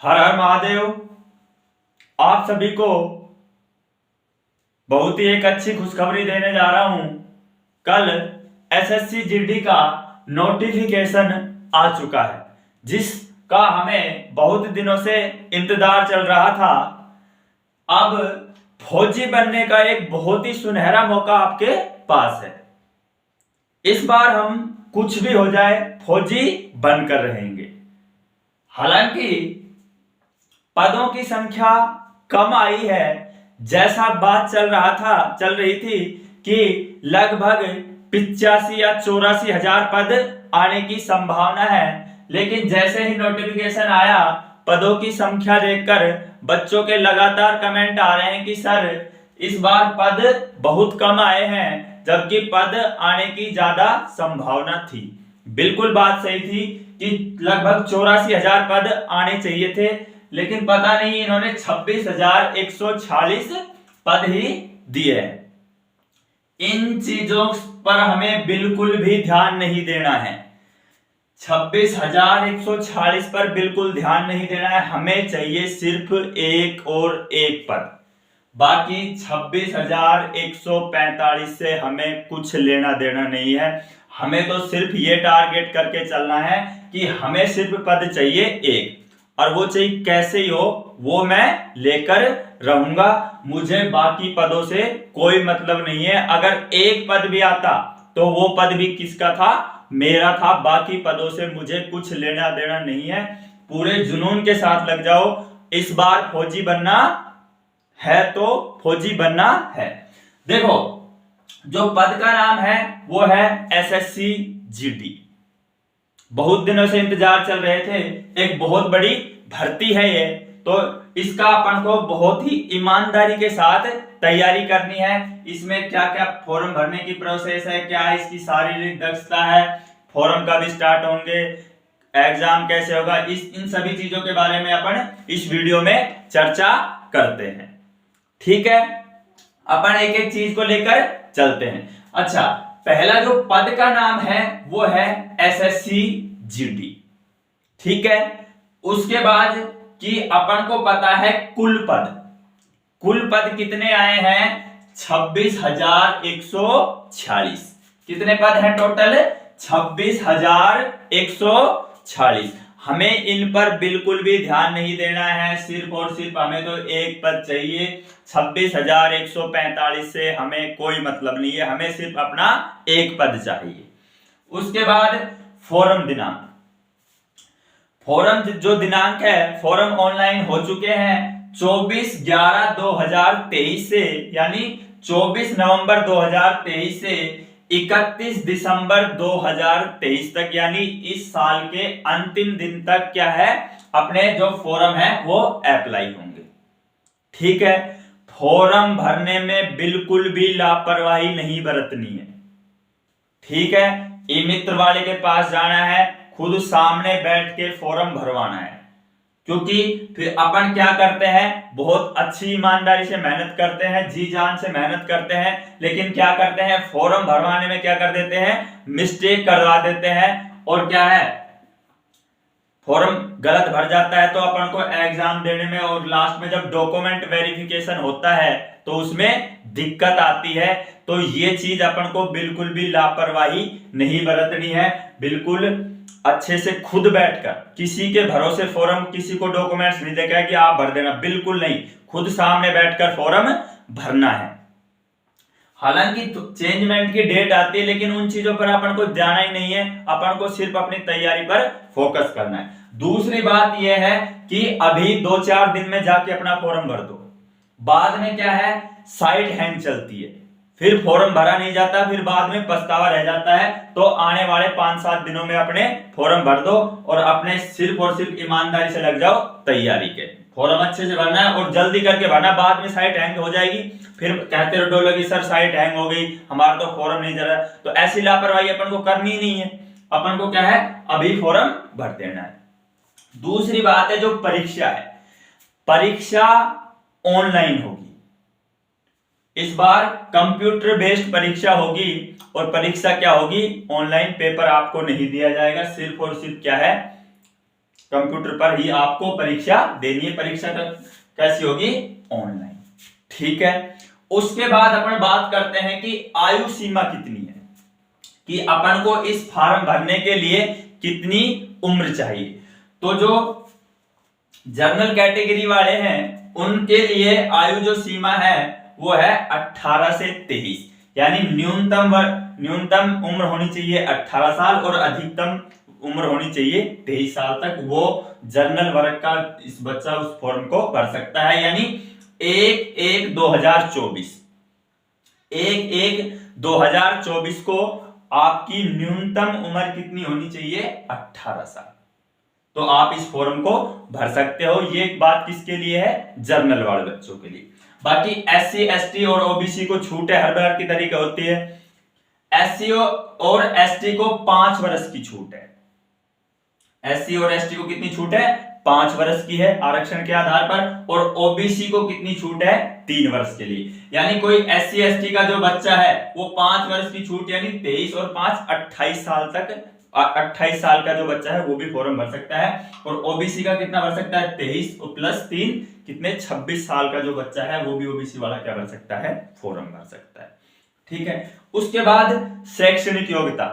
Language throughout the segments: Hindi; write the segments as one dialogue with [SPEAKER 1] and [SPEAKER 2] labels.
[SPEAKER 1] हर हर महादेव। आप सभी को बहुत ही एक अच्छी खुशखबरी देने जा रहा हूं। कल एसएससी जीडी का नोटिफिकेशन आ चुका है, जिसका हमें बहुत दिनों से इंतजार चल रहा था। अब फौजी बनने का एक बहुत ही सुनहरा मौका आपके पास है। इस बार हम कुछ भी हो जाए फौजी बनकर रहेंगे। हालांकि पदों की संख्या कम आई है। जैसा बात चल रही थी कि लगभग 85 या 84 हजार पद आने की संभावना है, लेकिन जैसे ही नोटिफिकेशन आया, पदों की संख्या देखकर बच्चों के लगातार कमेंट आ रहे हैं कि सर इस बार पद बहुत कम आए हैं, जबकि पद आने की ज्यादा संभावना थी। बिल्कुल बात सही थी कि लगभग 84 हजार पद आने चाहिए थे, लेकिन पता नहीं इन्होंने 26,146 पद ही दिए। इन चीजों पर हमें बिल्कुल भी ध्यान नहीं देना है। 26,146 पर बिल्कुल ध्यान नहीं देना है। हमें चाहिए सिर्फ एक और एक पद। बाकी 26,145 से हमें कुछ लेना देना नहीं है। हमें तो सिर्फ ये टारगेट करके चलना है कि हमें सिर्फ पद चाहिए एक, और वो चाहिए कैसे ही हो वो मैं लेकर रहूंगा। मुझे बाकी पदों से कोई मतलब नहीं है। अगर एक पद भी आता तो वो पद भी किसका था? मेरा था। बाकी पदों से मुझे कुछ लेना देना नहीं है। पूरे जुनून के साथ लग जाओ। इस बार फौजी बनना है तो फौजी बनना है। देखो, जो पद का नाम है वो है एसएससी जीडी। बहुत दिनों से इंतजार चल रहे थे। एक बहुत बड़ी भर्ती है ये, तो इसका अपन को बहुत ही ईमानदारी के साथ तैयारी करनी है। इसमें क्या क्या फॉर्म भरने की प्रोसेस है, क्या इसकी शारीरिक दक्षता है, फॉर्म कब स्टार्ट होंगे, एग्जाम कैसे होगा, इन सभी चीजों के बारे में अपन इस वीडियो में चर्चा करते हैं। ठीक है, अपन एक एक चीज को लेकर चलते हैं। अच्छा, पहला जो पद का नाम है वो है एसएससी जीडी। ठीक है, उसके बाद कि अपन को पता है कुल पद कितने आए हैं? 26,146। कितने पद हैं टोटल? 26,146। हमें इन पर बिल्कुल भी ध्यान नहीं देना है। सिर्फ और सिर्फ हमें तो एक पद चाहिए। 26,145 से हमें कोई मतलब नहीं है। हमें सिर्फ अपना एक पद चाहिए। उसके बाद फॉरम दिनांक। फॉरम जो दिनांक है, फॉरम ऑनलाइन हो चुके हैं 24/11/2023 से, यानी 24 नवंबर 2023 से 31 दिसंबर 2023 तक, यानी इस साल के अंतिम दिन तक क्या है, अपने जो फॉरम है वो अप्लाई होंगे। ठीक है, फॉरम भरने में बिल्कुल भी लापरवाही नहीं बरतनी है। ठीक है, ई मित्र वाले के पास जाना है, खुद सामने बैठ के फॉर्म भरवाना है। क्योंकि फिर अपन क्या करते हैं, बहुत अच्छी ईमानदारी से मेहनत करते हैं, जी जान से मेहनत करते हैं, लेकिन क्या करते हैं, फॉर्म भरवाने में क्या कर देते हैं, मिस्टेक करवा देते हैं। और क्या है, फॉर्म गलत भर जाता है तो अपन को एग्जाम देने में और लास्ट में जब डॉक्यूमेंट वेरिफिकेशन होता है तो उसमें दिक्कत आती है। तो ये चीज अपन को बिल्कुल भी लापरवाही नहीं बरतनी है। बिल्कुल अच्छे से खुद बैठकर, किसी के भरोसे फॉर्म, किसी को डॉक्यूमेंट्स नहीं देखा है कि आप भर देना, बिल्कुल नहीं। खुद सामने बैठकर फॉर्म भरना है। हालांकि चेंजमेंट की डेट आती है, लेकिन उन चीजों पर अपन को जाना ही नहीं है। अपन को सिर्फ अपनी तैयारी पर फोकस करना है। दूसरी बात यह है कि अभी 2-4 दिन में जाके अपना फॉर्म भर दो। बाद में क्या है, साइट हैंग चलती है, फिर फॉर्म भरा नहीं जाता, फिर बाद में पछतावा रह जाता है। तो आने वाले 5-7 दिनों में अपने फॉर्म भर दो और अपने सिर्फ और सिर्फ ईमानदारी से लग जाओ तैयारी के। फॉर्म अच्छे से भरना है और जल्दी करके भरना। बाद में साइट हैंग हो जाएगी, फिर कहते रहोगे सर साइट हैंग हो गई, हमारा तो फॉर्म नहीं चल रहा। तो ऐसी लापरवाही अपन को करनी नहीं है। अपन को क्या है, अभी फॉर्म भर देना है। दूसरी बात है जो परीक्षा है, परीक्षा ऑनलाइन होगी। इस बार कंप्यूटर बेस्ड परीक्षा होगी। और परीक्षा क्या होगी, ऑनलाइन। पेपर आपको नहीं दिया जाएगा। सिर्फ और सिर्फ क्या है, कंप्यूटर पर ही आपको परीक्षा देनी है। परीक्षा कैसी होगी? ऑनलाइन। ठीक है, उसके बाद अपन बात करते हैं कि आयु सीमा कितनी है, कि अपन को इस फॉर्म भरने के लिए कितनी उम्र चाहिए। तो जो जनरल कैटेगरी वाले हैं उनके लिए आयु जो सीमा है वो है 18 से 23, यानी न्यूनतम उम्र होनी चाहिए 18 साल और अधिकतम उम्र होनी चाहिए 23 साल तक वो जनरल वर्ग का इस बच्चा उस फॉर्म को भर सकता है। यानी 1/1/2024 को आपकी न्यूनतम उम्र कितनी होनी चाहिए? 18 साल। तो आप इस फॉर्म को भर सकते हो। ये बात किसके लिए है? जनरल वाले बच्चों के लिए। बाकी SC ST और OBC को छूट है, हर प्रकार की तरीके होती है। SC और ST को 5 वर्ष की छूट है। SC और ST को कितनी छूट है? 5 वर्ष की है आरक्षण के आधार पर। और OBC को कितनी छूट है? 3 वर्ष के लिए। यानी कोई SC ST का जो बच्चा है वो 5 वर्ष की छूट, यानी 23 और 5 28 साल तक, 28 साल का जो बच्चा है वो भी फॉर्म भर सकता है। और OBC का कितना भर सकता है? 23 प्लस 3 कितने 26 साल का जो बच्चा है वो भी OBC वाला क्या भर सकता है? फॉर्म भर सकता है। ठीक है, उसके बाद शैक्षणिक योग्यता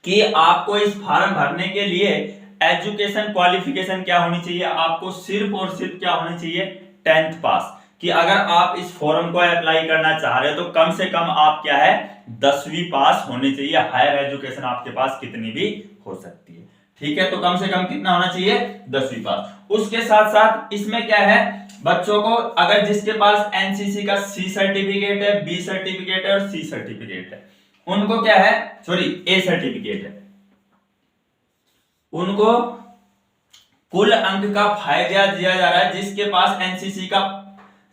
[SPEAKER 1] कि आपको इस फॉर्म भरने के लिए एजुकेशन क्वालिफिकेशन क्या होनी चाहिए? आपको सिर्फ और सिर्फ क्या होनी चाहिए? 10th पास। कि अगर आप इस फॉर्म को अप्लाई करना चाह रहे हो तो कम से कम आप क्या है? 10वीं पास होने चाहिए। हायर एजुकेशन आपके पास कितनी भी हो सकती है। ठीक है, तो कम से कम कितना होना चाहिए? 10वीं पास। उसके साथ साथ इसमें क्या है, बच्चों को अगर जिसके पास एनसीसी का C सर्टिफिकेट है, B सर्टिफिकेट है और C सर्टिफिकेट है, उनको क्या है? सॉरी, A सर्टिफिकेट है, उनको कुल अंक का फायदा दिया जा रहा है। जिसके पास एनसीसी का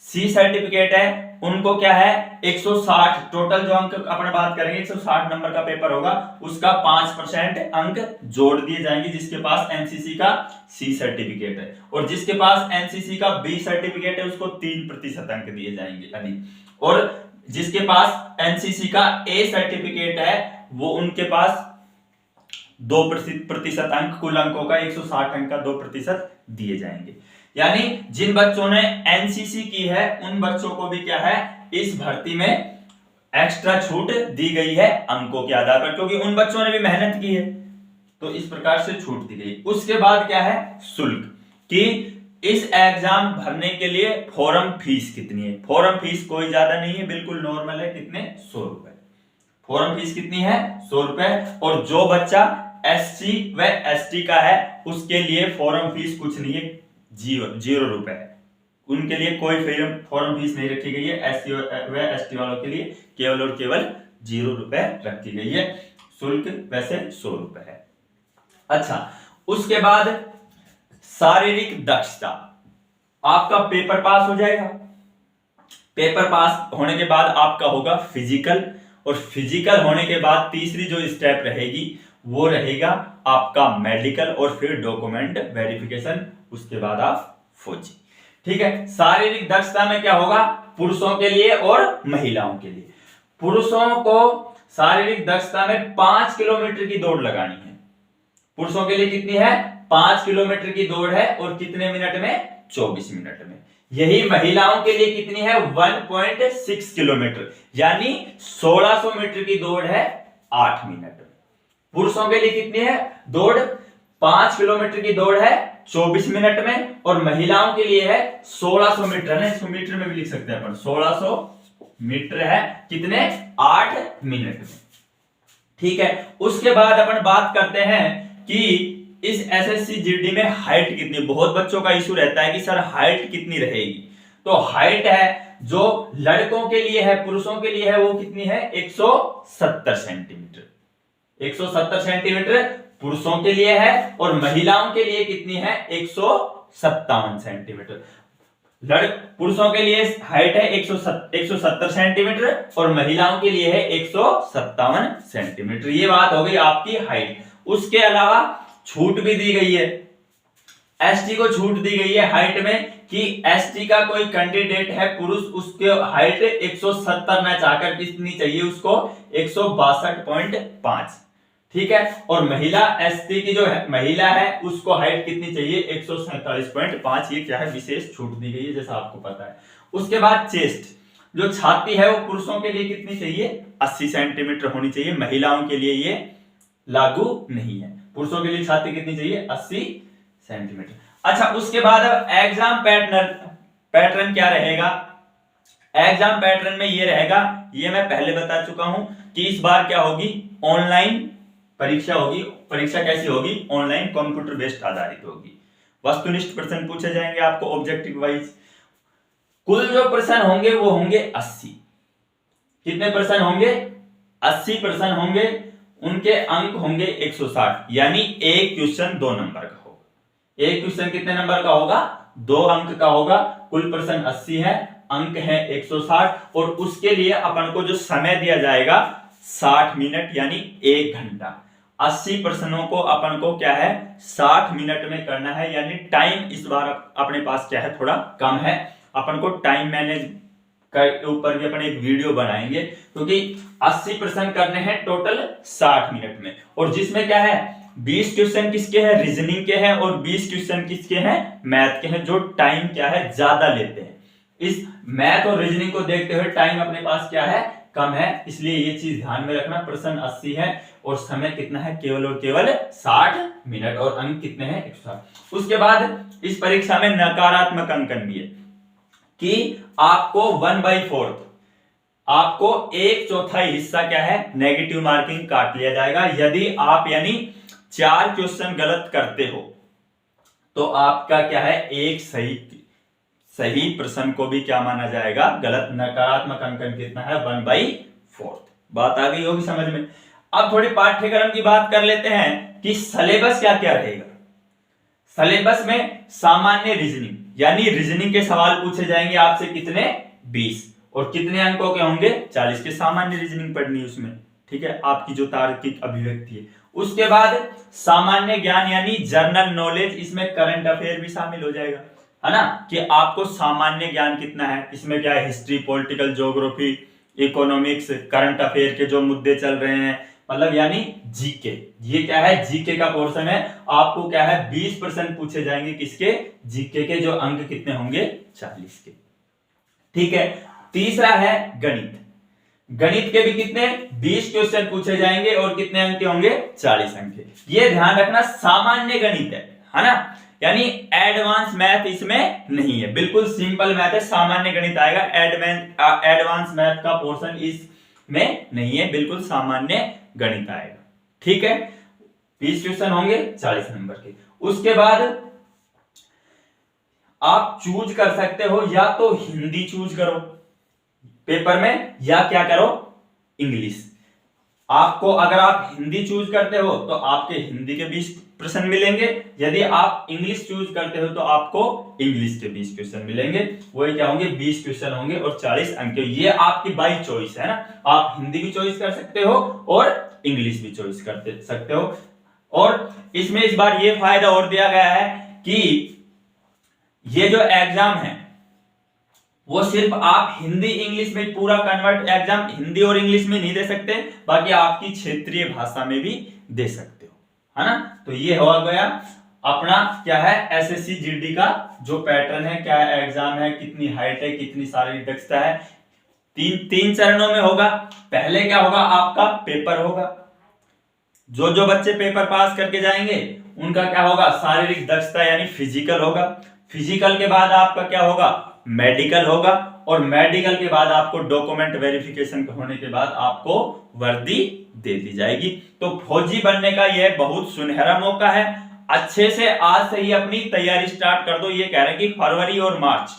[SPEAKER 1] C सर्टिफिकेट है उनको क्या है? 160 टोटल जो अंक अपन बात करेंगे 160 नंबर का पेपर होगा, उसका 5% अंक जोड़ दिए जाएंगे जिसके पास एनसीसी का C सर्टिफिकेट है। और जिसके पास एनसीसी का B सर्टिफिकेट है उसको 3% अंक दिए जाएंगे अभी। और जिसके पास एनसीसी का A सर्टिफिकेट है वो उनके पास 2% अंक, कुल अंकों का 160 अंक का 2% दिए जाएंगे। यानी जिन बच्चों ने एनसीसी की है उन बच्चों को भी क्या है? इस भर्ती में एक्स्ट्रा छूट दी गई है अंकों के आधार पर, क्योंकि उन बच्चों ने भी मेहनत की है तो इस प्रकार से छूट दी गई। उसके बाद क्या है? शुल्क, कि इस एग्जाम भरने के लिए फॉर्म फीस कितनी है? फॉर्म फीस कोई ज्यादा नहीं है, बिल्कुल नॉर्मल है। कितने? 100 रुपए। फॉर्म फीस कितनी है? 100 रुपए। और जो बच्चा SC व ST का है उसके लिए फॉर्म फीस कुछ नहीं है, 0 रुपए है। उनके लिए कोई फॉर्म फीस नहीं रखी गई है। SC व ST वालों के लिए केवल और केवल 0 रुपए रखी गई है। शुल्क वैसे 100 रुपए है। अच्छा, उसके बाद शारीरिक दक्षता, आपका पेपर पास हो जाएगा। पेपर पास होने के बाद आपका होगा फिजिकल, और फिजिकल होने के बाद तीसरी जो स्टेप रहेगी वो रहेगा आपका मेडिकल और फिर डॉक्यूमेंट वेरिफिकेशन, उसके बाद आप फौजी। ठीक है, शारीरिक दक्षता में क्या होगा? पुरुषों के लिए और महिलाओं के लिए। पुरुषों को शारीरिक दक्षता में 5 किलोमीटर की दौड़ लगानी है। पुरुषों के लिए कितनी है? 5 किलोमीटर की दौड़ है। और कितने मिनट में? 24 मिनट में। यही महिलाओं के लिए कितनी है? 1.6 किलोमीटर, यानी 1600 मीटर की दौड़ है 8 मिनट में। पुरुषों के लिए कितनी है दौड़? 5 किलोमीटर की दौड़ है 24 मिनट में। और महिलाओं के लिए है 1600 मीटर है, इसको मीटर में भी लिख सकते हैं अपन, 1600 मीटर है कितने? 8 मिनट में। ठीक है, उसके बाद अपन बात करते हैं कि इस SSC GD में हाइट कितनी। बहुत बच्चों का इशू रहता है कि सर हाइट कितनी रहेगी। तो हाइट है जो लड़कों के लिए है, पुरुषों के लिए है, वो कितनी है? 170 सेंटीमीटर। 170 सेंटीमीटर पुरुषों के लिए है। और महिलाओं के लिए कितनी है? 157 सेंटीमीटर। पुरुषों के लिए हाइट है 170 सेंटीमीटर और महिलाओं के लिए है 157 सेंटीमीटर। ये बात हो गई आपकी हाइट। उसके अलावा छूट भी दी गई है, एसटी को छूट दी गई है हाइट में कि एसटी का कोई कैंडिडेट है पुरुष, उसके हाइट 170 न चाहकर कितनी चाहिए उसको? 162.5। ठीक है। और महिला एसटी की जो महिला है उसको हाइट कितनी चाहिए, 147.5, ये क्या है विशेष छूट दी गई है जैसा आपको पता है। उसके बाद चेस्ट, जो छाती है वो पुरुषों के लिए कितनी चाहिए, 80 सेंटीमीटर होनी चाहिए, महिलाओं के लिए ये लागू नहीं है। पुरुषों के लिए छाती कितनी चाहिए, 80 सेंटीमीटर। अच्छा, उसके बाद अब एग्जाम पैटर्न क्या रहेगा, एग्जाम पैटर्न में ये रहेगा, ये मैं पहले बता चुका हूं कि इस बार क्या होगी, ऑनलाइन परीक्षा होगी। परीक्षा कैसी होगी, ऑनलाइन कंप्यूटर बेस्ड आधारित होगी। वस्तुनिष्ठ प्रश्न पूछे जाएंगे आपको ऑब्जेक्टिव वाइज। कुल जो प्रश्न होंगे वो होंगे 80। कितने प्रश्न होंगे, 80 प्रश्न होंगे। उनके अंक होंगे 160, यानी एक क्वेश्चन 2 नंबर का होगा। एक क्वेश्चन कितने नंबर का होगा, 2 अंक का होगा। कुल प्रश्न 80 है, अंक है 160, और उसके लिए अपन को जो समय दिया जाएगा 60 मिनट यानी 1 घंटा। 80 प्रश्नों को अपन को क्या है 60 मिनट में करना है, यानी टाइम इस बार अपने पास क्या है थोड़ा कम है। अपन को टाइम मैनेज के ऊपर भी अपन एक वीडियो बनाएंगे, क्योंकि 80 प्रश्न करने हैं टोटल 60 मिनट में, और जिसमें क्या है 20 क्वेश्चन किसके हैं, रीजनिंग के हैं, और 20 क्वेश्चन किसके हैं, मैथ के हैं, जो टाइम क्या है ज्यादा लेते हैं। इस मैथ और रीजनिंग को देखते हुए टाइम अपने पास क्या है कम है, इसलिए ये चीज ध्यान में रखना। प्रश्न 80 है और समय कितना है, केवल और केवल 60 मिनट, और अंक कितने हैं 160। उसके बाद इस परीक्षा में नकारात्मक अंकन भी है कि आपको 1/4, आपको 1/4 हिस्सा क्या है नेगेटिव मार्किंग काट लिया जाएगा। यदि आप यानी 4 क्वेश्चन गलत करते हो तो आपका क्या है एक सही प्रश्न को भी क्या माना जाएगा गलत। नकारात्मक अंकन कितना है 1/4। बात आ गई होगी समझ में। अब थोड़ी पाठ्यक्रम की बात कर लेते हैं कि सिलेबस क्या क्या रहेगा। सिलेबस में सामान्य रीजनिंग, यानी रीजनिंग के सवाल पूछे जाएंगे आपसे कितने 20, और कितने अंकों के होंगे 40 के। सामान्य रीजनिंग पढ़नी है उसमें, ठीक है, आपकी जो तार्किक अभिव्यक्ति है। उसके बाद सामान्य ज्ञान यानी जनरल नॉलेज, इसमें करंट अफेयर भी शामिल हो जाएगा, है ना, कि आपको सामान्य ज्ञान कितना है। इसमें क्या है history, political, geography, economics, current affair के जो मुद्दे चल रहे हैं, मतलब यानी जीके। ये क्या है जीके का पोर्शन है। आपको क्या है 20% पूछे जाएंगे किसके, जीके के, जो अंक कितने होंगे 40 के, ठीक है। तीसरा है गणित। गणित के भी कितने 20 क्वेश्चन पूछे जाएंगे और कितने अंक के होंगे 40 अंक के। ये ध्यान रखना सामान्य गणित है ना, यानी एडवांस मैथ इसमें नहीं है, बिल्कुल सिंपल मैथ है, सामान्य गणित आएगा। एडवांस मैथ का पोर्शन इसमें नहीं है, बिल्कुल सामान्य गणित आएगा, ठीक है। 20 क्वेश्चन होंगे 40 नंबर के। उसके बाद आप चूज कर सकते हो, या तो हिंदी चूज करो पेपर में, या क्या करो इंग्लिश। आपको अगर आप हिंदी चूज करते हो तो आपके हिंदी के 20 प्रश्न मिलेंगे, यदि आप इंग्लिश चूज करते हो तो आपको इंग्लिश के 20 क्वेश्चन मिलेंगे। वही क्या होंगे 20 क्वेश्चन होंगे और 40 अंक। ये आपकी बाई चॉइस है ना, आप हिंदी भी चॉइस कर सकते हो और इंग्लिश भी चॉइस कर सकते हो। और इसमें इस बार ये फायदा और दिया गया है कि ये जो एग्जाम है वो सिर्फ आप हिंदी इंग्लिश में पूरा कन्वर्ट एग्जाम हिंदी और इंग्लिश में नहीं दे सकते, बाकी आपकी क्षेत्रीय भाषा में भी दे सकते हो, है ना। तो ये हो गया अपना क्या है एसएससी जीडी का जो पैटर्न है, क्या एग्जाम है, कितनी हाइट है, कितनी शारीरिक दक्षता है। तीन चरणों में होगा। पहले क्या होगा आपका पेपर होगा, जो जो बच्चे पेपर पास करके जाएंगे उनका क्या होगा शारीरिक दक्षता यानी फिजिकल होगा। फिजिकल के बाद आपका क्या होगा मेडिकल होगा, और मेडिकल के बाद आपको डॉक्यूमेंट वेरिफिकेशन होने के बाद आपको वर्दी दे दी जाएगी। तो फौजी बनने का यह बहुत सुनहरा मौका है। अच्छे से आज से ही अपनी तैयारी स्टार्ट कर दो। ये कह रहे हैं कि फरवरी और मार्च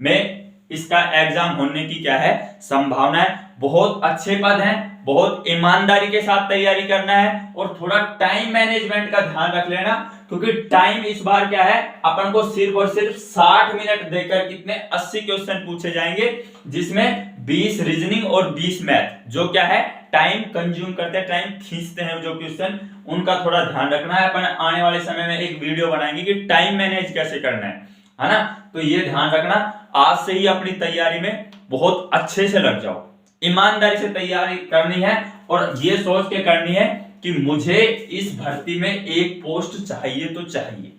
[SPEAKER 1] में इसका एग्जाम होने की क्या है संभावना है। बहुत अच्छे पद हैं, बहुत ईमानदारी के साथ तैयारी करना है, और थोड़ा टाइम मैनेजमेंट का ध्यान रख लेना, क्योंकि टाइम इस बार क्या है अपन को सिर्फ और सिर्फ 60 मिनट देकर कितने 80 क्वेश्चन पूछे जाएंगे, जिसमें 20 रीजनिंग और 20 मैथ, जो क्या है टाइम कंज्यूम करते हैं, टाइम खींचते हैं जो क्वेश्चन, उनका थोड़ा ध्यान रखना है। अपन आने वाले समय में एक वीडियो बनाएंगे कि टाइम मैनेज कैसे करना है ना। तो ये ध्यान रखना, आज से ही अपनी तैयारी में बहुत अच्छे से लग जाओ। ईमानदारी से तैयारी करनी है और ये सोच के करनी है कि मुझे इस भर्ती में एक पोस्ट चाहिए तो चाहिए।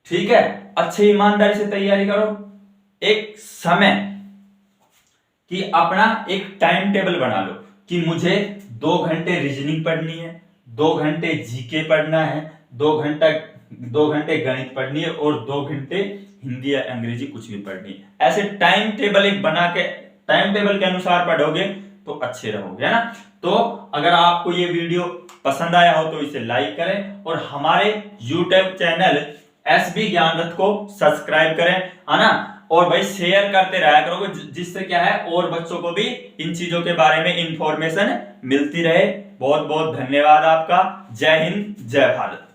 [SPEAKER 1] ठीक है, अच्छे ईमानदारी से तैयारी करो, एक समय कि अपना एक टाइम टेबल बना लो कि मुझे 2 घंटे रीजनिंग पढ़नी है, 2 घंटे जीके पढ़ना है, 2 घंटे गणित पढ़नी है और 2 घंटे हिंदी या अंग्रेजी कुछ भी पढ़नी है। ऐसे टाइम टेबल एक बना के टाइम टेबल के अनुसार पढ़ोगे तो अच्छे रहोगे, है ना। तो अगर आपको ये वीडियो पसंद आया हो तो इसे लाइक करें और हमारे YouTube चैनल SB ज्ञान रथ को सब्सक्राइब करें, है ना। और भाई शेयर करते रहा करोगे, जिससे क्या है और बच्चों को भी इन चीजों के बारे में इंफॉर्मेशन मिलती रहे। बहुत बहुत धन्यवाद आपका। जय हिंद, जय भारत।